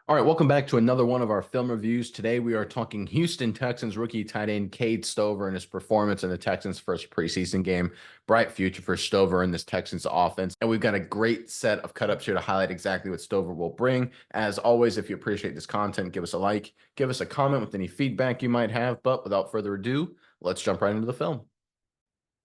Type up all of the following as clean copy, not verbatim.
All right, welcome back to another one of our film reviews. Today we are talking Houston Texans rookie tight end Cade Stover and his performance in the Texans' first preseason game. Bright future for Stover in this Texans offense. And we've got a great set of cut-ups here to highlight exactly what Stover will bring. As always, if you appreciate this content, give us a like, give us a comment with any feedback you might have. But without further ado, let's jump right into the film.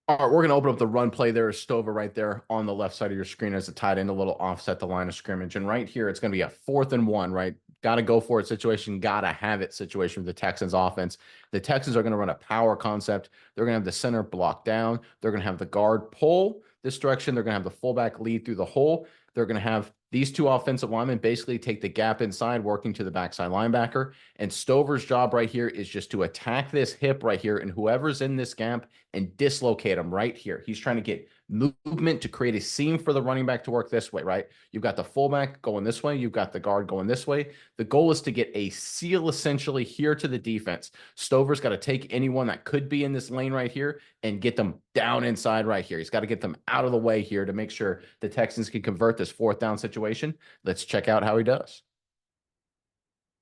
All right, we're going to open up the run play. There is Stover right there on the left side of your screen as a tight end, a little offset the line of scrimmage. And right here, it's going to be a 4th and 1, right? Got to go for it situation, got to have it situation for the Texans offense. The Texans are going to run a power concept. They're going to have the center block down. They're going to have the guard pull this direction. They're going to have the fullback lead through the hole. They're going to have these two offensive linemen basically take the gap inside, working to the backside linebacker. And Stover's job right here is just to attack this hip right here and whoever's in this gap and dislocate him right here. He's trying to get movement to create a seam for the running back to work this way, right? You've got the fullback going this way. You've got the guard going this way. The goal is to get a seal essentially here to the defense. Stover's got to take anyone that could be in this lane right here and get them down inside right here. He's got to get them out of the way here to make sure the Texans can convert this 4th down situation. Let's check out how he does.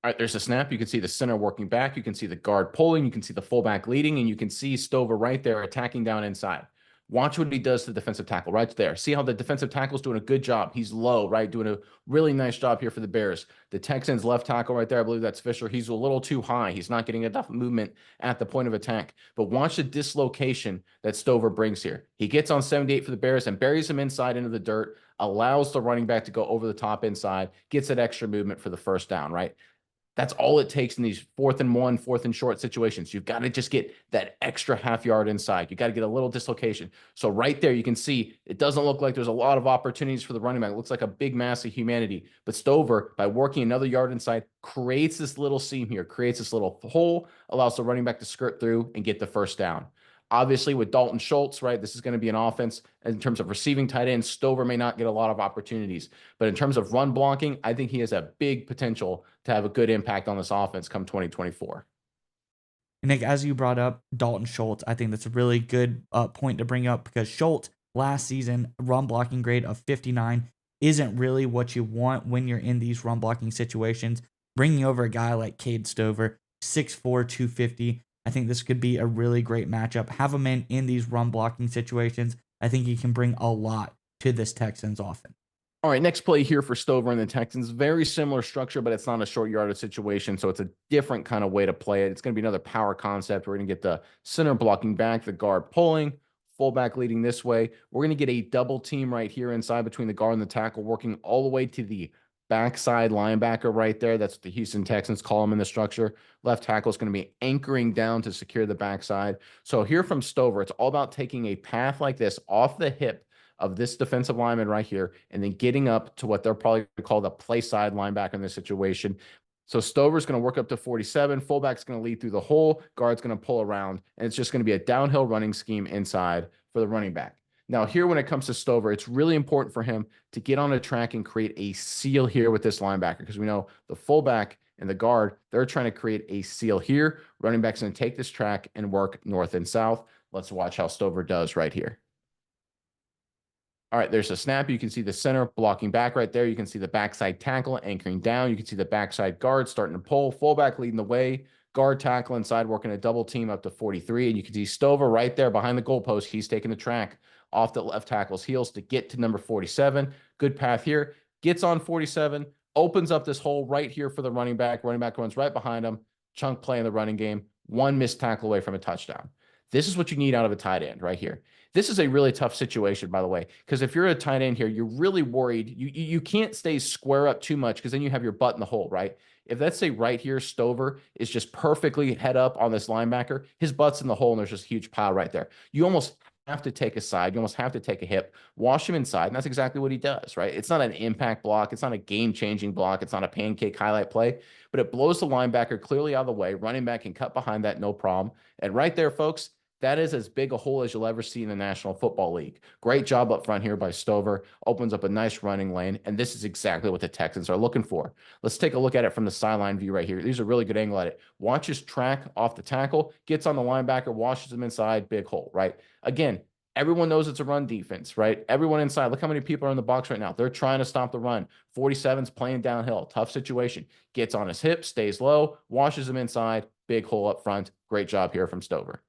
All right, there's a snap. You can see the center working back. You can see the guard pulling. You can see the fullback leading, and you can see Stover right there attacking down inside. Watch what he does to the defensive tackle right there. See how the defensive tackle is doing a good job. He's low, right? Doing a really nice job here for the Bears. The Texans left tackle right there, I believe that's Fisher. He's a little too high. He's not getting enough movement at the point of attack. But watch the dislocation that Stover brings here. He gets on 78 for the Bears and buries him inside into the dirt, allows the running back to go over the top inside, gets that extra movement for the 1st down, right? That's all it takes in these 4th and 1, 4th and short situations. You've got to just get that extra half yard inside. You got to get a little dislocation. So right there, you can see it doesn't look like there's a lot of opportunities for the running back. It looks like a big mass of humanity. But Stover, by working another yard inside, creates this little seam here, creates this little hole, allows the running back to skirt through and get the 1st down. Obviously, with Dalton Schultz, right, this is going to be an offense. In terms of receiving tight ends, Stover may not get a lot of opportunities. But in terms of run blocking, I think he has a big potential to have a good impact on this offense come 2024. And Nick, as you brought up Dalton Schultz, I think that's a really good point to bring up because Schultz last season run blocking grade of 59 isn't really what you want when you're in these run blocking situations. Bringing over a guy like Cade Stover, 6'4", 250, I think this could be a really great matchup. Have him in these run blocking situations. I think he can bring a lot to this Texans offense. All right, next play here for Stover and the Texans. Very similar structure, but it's not a short yardage situation, so it's a different kind of way to play it. It's going to be another power concept. We're going to get the center blocking back, the guard pulling, fullback leading this way. We're going to get a double team right here inside between the guard and the tackle, working all the way to the backside linebacker right there. That's what the Houston Texans call him in the structure. Left tackle is going to be anchoring down to secure the backside. So here from Stover, it's all about taking a path like this off the hip of this defensive lineman right here, and then getting up to what they're probably going to call the play side linebacker in this situation. So Stover's going to work up to 47. Fullback's going to lead through the hole. Guard's going to pull around, and it's just going to be a downhill running scheme inside for the running back. Now, here when it comes to Stover, it's really important for him to get on a track and create a seal here with this linebacker because we know the fullback and the guard, they're trying to create a seal here. Running back's going to take this track and work north and south. Let's watch how Stover does right here. All right, there's a snap. You can see the center blocking back right there. You can see the backside tackle anchoring down. You can see the backside guard starting to pull. Fullback leading the way. Guard tackle inside working a double team up to 43. And you can see Stover right there behind the goalpost. He's taking the track off the left tackle's heels to get to number 47. Good path here. Gets on 47. Opens up this hole right here for the running back. Running back runs right behind him. Chunk play in the running game. One missed tackle away from a touchdown. This is what you need out of a tight end right here. This is a really tough situation, by the way, because if you're a tight end here, you're really worried. You can't stay square up too much because then you have your butt in the hole, right? If let's say right here, Stover is just perfectly head up on this linebacker, his butt's in the hole and there's just a huge pile right there. You almost have to take a side. You almost have to take a hip, wash him inside, and that's exactly what he does, right? It's not an impact block. It's not a game-changing block. It's not a pancake highlight play, but it blows the linebacker clearly out of the way. Running back can cut behind that, no problem. And right there, folks, that is as big a hole as you'll ever see in the National Football League. Great job up front here by Stover. Opens up a nice running lane, and this is exactly what the Texans are looking for. Let's take a look at it from the sideline view right here. These are a really good angle at it. Watch his track off the tackle, gets on the linebacker, washes him inside, big hole, right? Again, Everyone knows it's a run defense, right? Everyone inside. Look how many people are in the box right now. They're trying to stop the run. 47's playing downhill. Tough situation. Gets on his hip, stays low, washes him inside. Big hole up front. Great job here from Stover.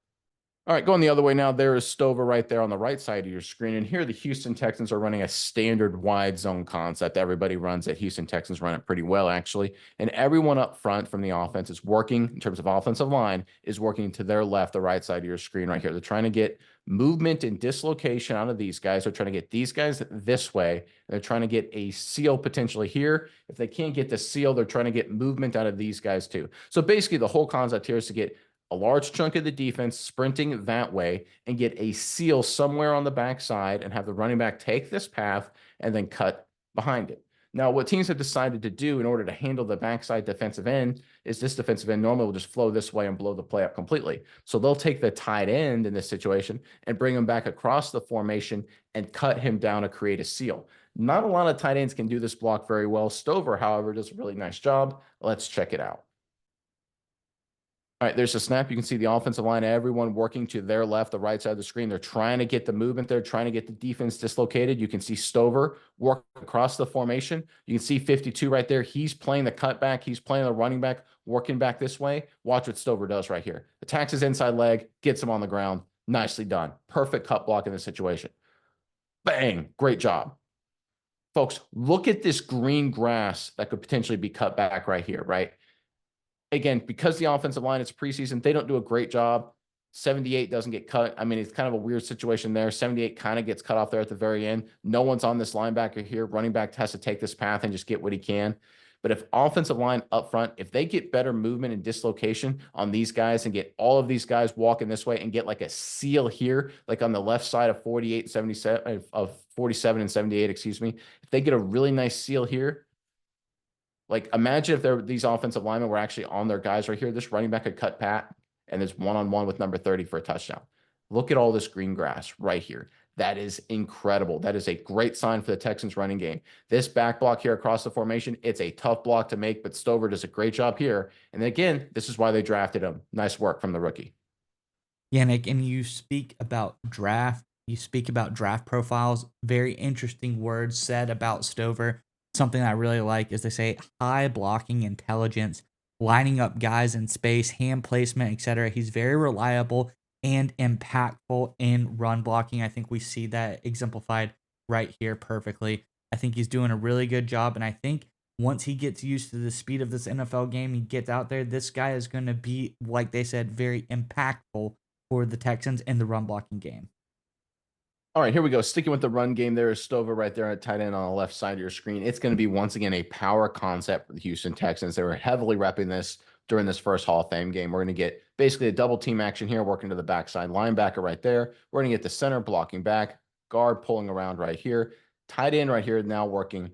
All right, going the other way now, there is Stover right there on the right side of your screen. And here the Houston Texans are running a standard wide zone concept. Everybody runs it. Houston Texans run it pretty well, actually. And everyone up front from the offense is working, in terms of offensive line, is working to their left, the right side of your screen right here. They're trying to get movement and dislocation out of these guys. They're trying to get these guys this way. They're trying to get a seal potentially here. If they can't get the seal, they're trying to get movement out of these guys too. So basically the whole concept here is to get a large chunk of the defense sprinting that way and get a seal somewhere on the backside and have the running back take this path and then cut behind it. Now, what teams have decided to do in order to handle the backside defensive end is this defensive end normally will just flow this way and blow the play up completely. So they'll take the tight end in this situation and bring him back across the formation and cut him down to create a seal. Not a lot of tight ends can do this block very well. Stover, however, does a really nice job. Let's check it out. All right, there's a snap. You can see the offensive line, everyone working to their left, the right side of the screen. They're trying to get the movement there, trying to get the defense dislocated. You can see Stover work across the formation. You can see 52 right there. He's playing the cutback. He's playing the running back, working back this way. Watch what Stover does right here. Attacks his inside leg, gets him on the ground. Nicely done. Perfect cut block in this situation. Bang. Great job. Folks, look at this green grass that could potentially be cut back right here, right? Again, because the offensive line, it's preseason, they don't do a great job. 78 doesn't get cut. I mean, it's kind of a weird situation there. 78 kind of gets cut off there at the very end. No one's on this linebacker here. Running back has to take this path and just get what he can. But if offensive line up front, if they get better movement and dislocation on these guys and get all of these guys walking this way and get like a seal here, like on the left side of 48 and 77 of 47 and 78, excuse me, if they get a really nice seal here, like, imagine if these offensive linemen were actually on their guys right here. This running back could cut Pat, and there's one-on-one with number 30 for a touchdown. Look at all this green grass right here. That is incredible. That is a great sign for the Texans running game. This back block here across the formation, it's a tough block to make, but Stover does a great job here. And again, this is why they drafted him. Nice work from the rookie. Yeah, Nick, and you speak about draft. You speak about draft profiles. Very interesting words said about Stover. Something I really like is they say high blocking intelligence, lining up guys in space, hand placement, etc. He's very reliable and impactful in run blocking. I think we see that exemplified right here perfectly. I think he's doing a really good job, and I think once he gets used to the speed of this NFL game, he gets out there. This guy is going to be, like they said, very impactful for the Texans in the run blocking game. All right, here we go. Sticking with the run game, there is Stover right there at tight end on the left side of your screen. It's going to be, once again, a power concept for the Houston Texans. They were heavily repping this during this first Hall of Fame game. We're going to get basically a double team action here, working to the backside linebacker right there. We're going to get the center blocking back, guard pulling around right here, tight end right here now working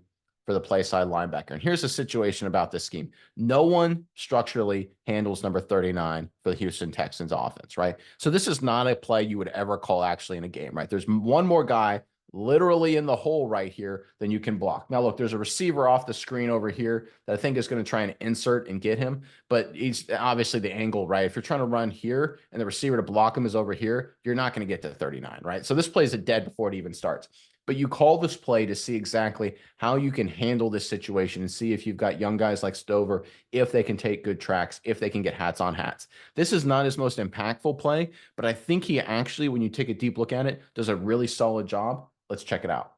for the play side linebacker. And here's the situation about this scheme. No one structurally handles number 39 for the Houston Texans offense, right? So this is not a play you would ever call actually in a game, right? There's one more guy literally in the hole right here than you can block. Now, look, there's a receiver off the screen over here that I think is going to try and insert and get him, but he's obviously the angle, right? If you're trying to run here and the receiver to block him is over here, you're not going to get to 39, right? So this play is a dead before it even starts. But you call this play to see exactly how you can handle this situation and see if you've got young guys like Stover, if they can take good tracks, if they can get hats on hats. This is not his most impactful play, but I think he actually, when you take a deep look at it, does a really solid job. Let's check it out.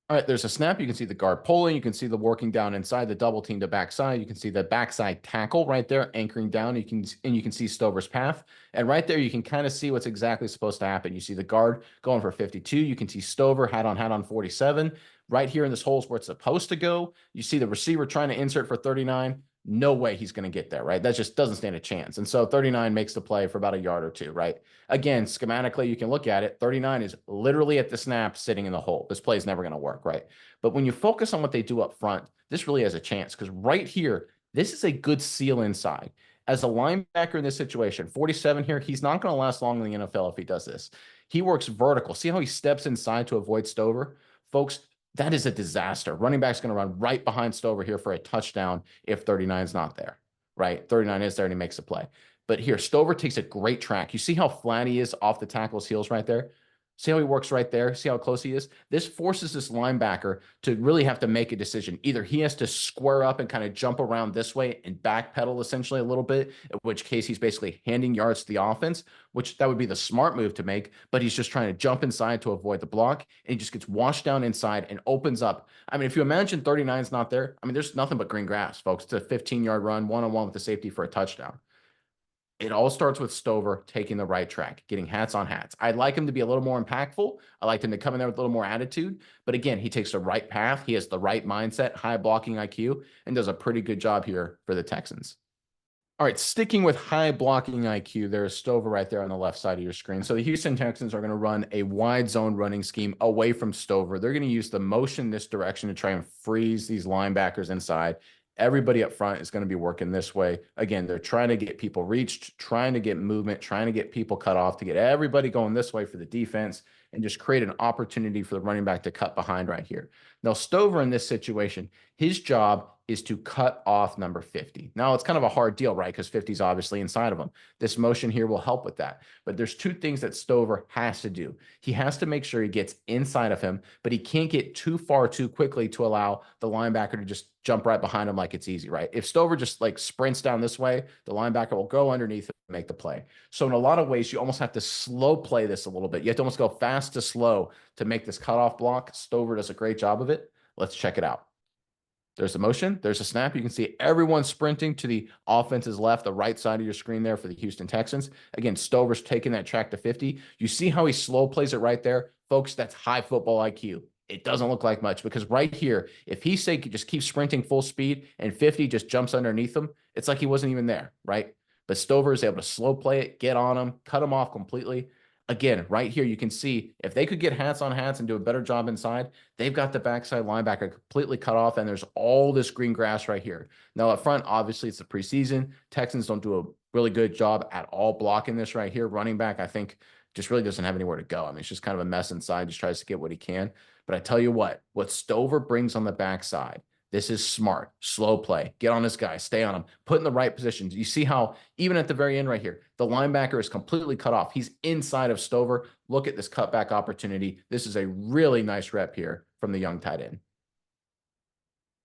All right, there's a snap. You can see the guard pulling. You can see the working down inside, the double team to backside. You can see the backside tackle right there anchoring down. You can see Stover's path. And right there, you can kind of see what's exactly supposed to happen. You see the guard going for 52. You can see Stover hat on 47. Right here in this hole is where it's supposed to go. You see the receiver trying to insert for 39. No way he's going to get there, right? That just doesn't stand a chance. And so 39 makes the play for about a yard or two, right? Again, schematically, you can look at it. 39 is literally at the snap sitting in the hole. This play is never going to work, right? But when you focus on what they do up front, this really has a chance because right here, this is a good seal inside. As a linebacker in this situation, 47 here, he's not going to last long in the NFL if he does this. He works vertical. See how he steps inside to avoid Stover? Folks, that is a disaster. Running back's going to run right behind Stover here for a touchdown if 39 is not there, right? 39 is there and he makes a play. But here, Stover takes a great track. You see how flat he is off the tackle's heels right there? See how he works right there? See how close he is? This forces this linebacker to really have to make a decision. Either he has to square up and kind of jump around this way and backpedal essentially a little bit, in which case he's basically handing yards to the offense, which that would be the smart move to make, but he's just trying to jump inside to avoid the block, and he just gets washed down inside and opens up. I mean, if you imagine 39 is not there, I mean, there's nothing but green grass, folks. It's a 15-yard run, one-on-one with the safety for a touchdown. It all starts with Stover taking the right track, getting hats on hats. I'd like him to be a little more impactful. I like him to come in there with a little more attitude. But again, he takes the right path. He has the right mindset, high blocking IQ, and does a pretty good job here for the Texans. All right, sticking with high blocking IQ, there's Stover right there on the left side of your screen. So the Houston Texans are going to run a wide zone running scheme away from Stover. They're going to use the motion this direction to try and freeze these linebackers inside. Everybody up front is going to be working this way. Again, they're trying to get people reached, trying to get movement, trying to get people cut off, to get everybody going this way for the defense and just create an opportunity for the running back to cut behind right here. Now, Stover in this situation, his job is to cut off number 50. Now, it's kind of a hard deal, right? Because 50 is obviously inside of him. This motion here will help with that. But there's two things that Stover has to do. He has to make sure he gets inside of him, but he can't get too far too quickly to allow the linebacker to just jump right behind him like it's easy, right? If Stover just like sprints down this way, the linebacker will go underneath and make the play. So in a lot of ways, you almost have to slow play this a little bit. You have to almost go fast to slow to make this cutoff block. Stover does a great job of it. Let's check it out. There's a motion. There's a snap. You can see everyone sprinting to the offense's left, the right side of your screen there for the Houston Texans. Again, Stover's taking that track to 50. You see how he slow plays it right there? Folks, that's high football IQ. It doesn't look like much because right here, if he say just keeps sprinting full speed and 50 just jumps underneath him, it's like he wasn't even there, right? But Stover is able to slow play it, get on him, cut him off completely. Again, right here, you can see if they could get hats on hats and do a better job inside, they've got the backside linebacker completely cut off, and there's all this green grass right here. Now, up front, obviously, it's the preseason. Texans don't do a really good job at all blocking this right here. Running back, I think, just really doesn't have anywhere to go. I mean, it's just kind of a mess inside, just tries to get what he can. But I tell you what Stover brings on the backside, this is smart, slow play. Get on this guy, stay on him, put in the right positions. You see how even at the very end right here, the linebacker is completely cut off. He's inside of Stover. Look at this cutback opportunity. This is a really nice rep here from the young tight end.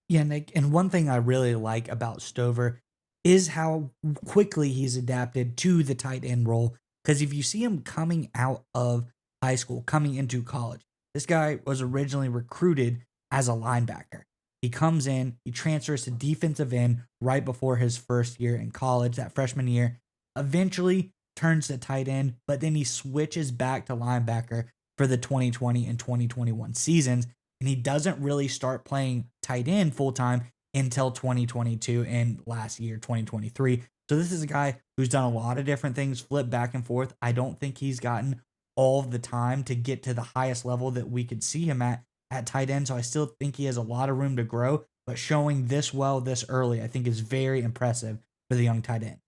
Yeah, Nick. And one thing I really like about Stover is how quickly he's adapted to the tight end role. Because if you see him coming out of high school, coming into college, this guy was originally recruited as a linebacker. He comes in, he transfers to defensive end right before his first year in college, that freshman year, eventually turns to tight end, but then he switches back to linebacker for the 2020 and 2021 seasons. And he doesn't really start playing tight end full time until 2022 and last year, 2023. So this is a guy who's done a lot of different things, flipped back and forth. I don't think he's gotten all of the time to get to the highest level that we could see him at tight end. So I still think he has a lot of room to grow, but showing this well this early, I think is very impressive for the young tight end.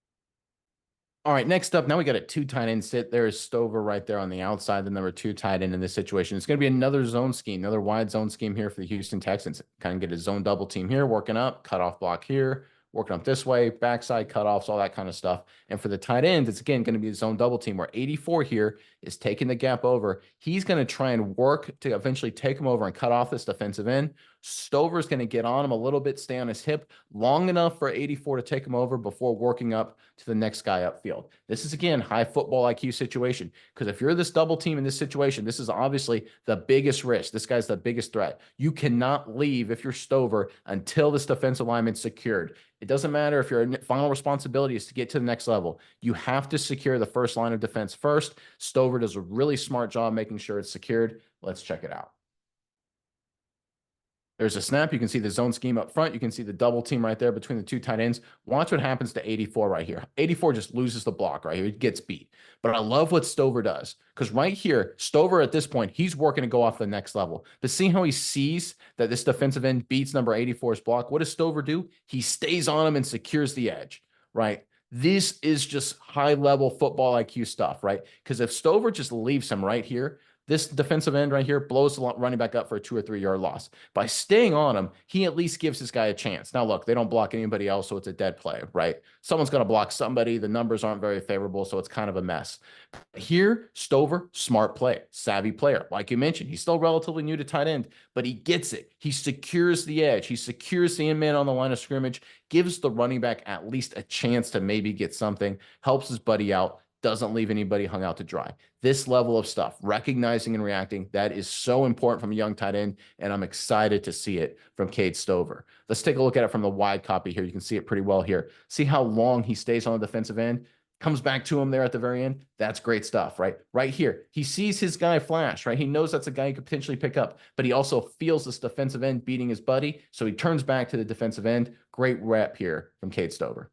All right, next up, now we got a two tight end sit. There's Stover right there on the outside, the number two tight end in this situation. It's going to be another zone scheme, another wide zone scheme here for the Houston Texans. Kind of get a zone double team here, working up, cutoff block here, working up this way, backside cutoffs, all that kind of stuff. And for the tight ends, it's again going to be a zone double team where 84 here is taking the gap over. He's going to try and work to eventually take him over and cut off this defensive end. Stover's going to get on him a little bit, stay on his hip long enough for 84 to take him over before working up to the next guy upfield. This is, again, high football IQ situation, because if you're this double team in this situation, this is obviously the biggest risk. This guy's the biggest threat. You cannot leave if you're Stover until this defensive lineman's secured. It doesn't matter if your final responsibility is to get to the next level. You have to secure the first line of defense first. Stover does a really smart job making sure it's secured. Let's check it out. There's a snap. You can see the zone scheme up front. You can see the double team right there between the two tight ends. Watch what happens to 84 right here. 84 just loses the block right here. He gets beat. But I love what Stover does, because right here, Stover at this point, he's working to go off the next level. But see how he sees that this defensive end beats number 84's block? What does Stover do? He stays on him and secures the edge, right? This is just high-level football IQ stuff, right? Because if Stover just leaves him right here, This defensive end right here blows the running back up for a 2 or 3 yard loss. By staying on him, he at least gives this guy a chance. Now, look, they don't block anybody else, so it's a dead play, right? Someone's going to block somebody. The numbers aren't very favorable, so it's kind of a mess. Here, Stover, smart player, savvy player. Like you mentioned, he's still relatively new to tight end, but he gets it. He secures the edge. He secures the in-man on the line of scrimmage, gives the running back at least a chance to maybe get something, helps his buddy out, doesn't leave anybody hung out to dry. This level of stuff, recognizing and reacting, that is so important from a young tight end, and I'm excited to see it from Cade Stover. Let's take a look at it from the wide copy here. You can see it pretty well here. See how long he stays on the defensive end? Comes back to him there at the very end. That's great stuff, right? Right here, he sees his guy flash, right? He knows that's a guy he could potentially pick up, but he also feels this defensive end beating his buddy, so he turns back to the defensive end. Great rep here from Cade Stover.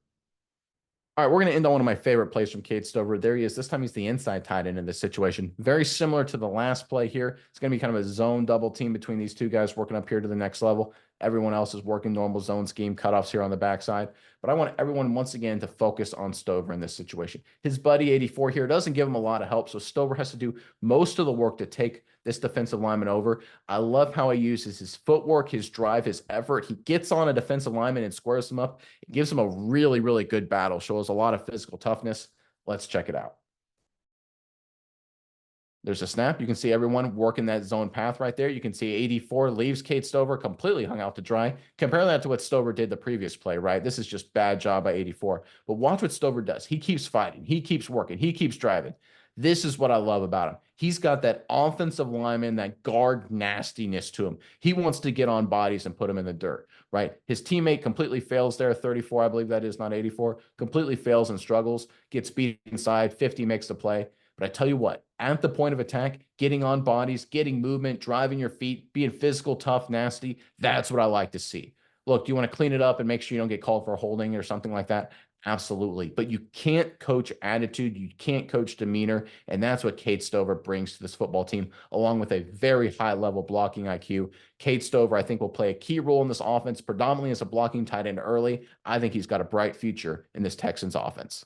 All right, we're going to end on one of my favorite plays from Cade Stover. There he is. This time he's the inside tight end in this situation. Very similar to the last play here. It's going to be kind of a zone double team between these two guys working up here to the next level. Everyone else is working normal zone scheme cutoffs here on the backside. But I want everyone once again to focus on Stover in this situation. His buddy 84 here doesn't give him a lot of help, so Stover has to do most of the work to take this defensive lineman over. I love how he uses his footwork, his drive, his effort. He gets on a defensive lineman and squares him up. It gives him a really, really good battle, shows a lot of physical toughness. Let's check it out. There's a snap. You can see everyone working that zone path right there. You can see 84 leaves Cade Stover completely hung out to dry. Compare that to what Stover did the previous play, right? This is just bad job by 84. But watch what Stover does. He keeps fighting. He keeps working. He keeps driving. This is what I love about him. He's got that offensive lineman, that guard nastiness to him. He wants to get on bodies and put them in the dirt, right? His teammate completely fails there. 34, I believe that is, not 84. Completely fails and struggles. Gets beat inside. 50 makes the play. But I tell you what, at the point of attack, getting on bodies, getting movement, driving your feet, being physical, tough, nasty, that's what I like to see. Look, do you want to clean it up and make sure you don't get called for holding or something like that? Absolutely. But you can't coach attitude. You can't coach demeanor. And that's what Cade Stover brings to this football team, along with a very high level blocking IQ. Cade Stover, I think, will play a key role in this offense, predominantly as a blocking tight end early. I think he's got a bright future in this Texans offense.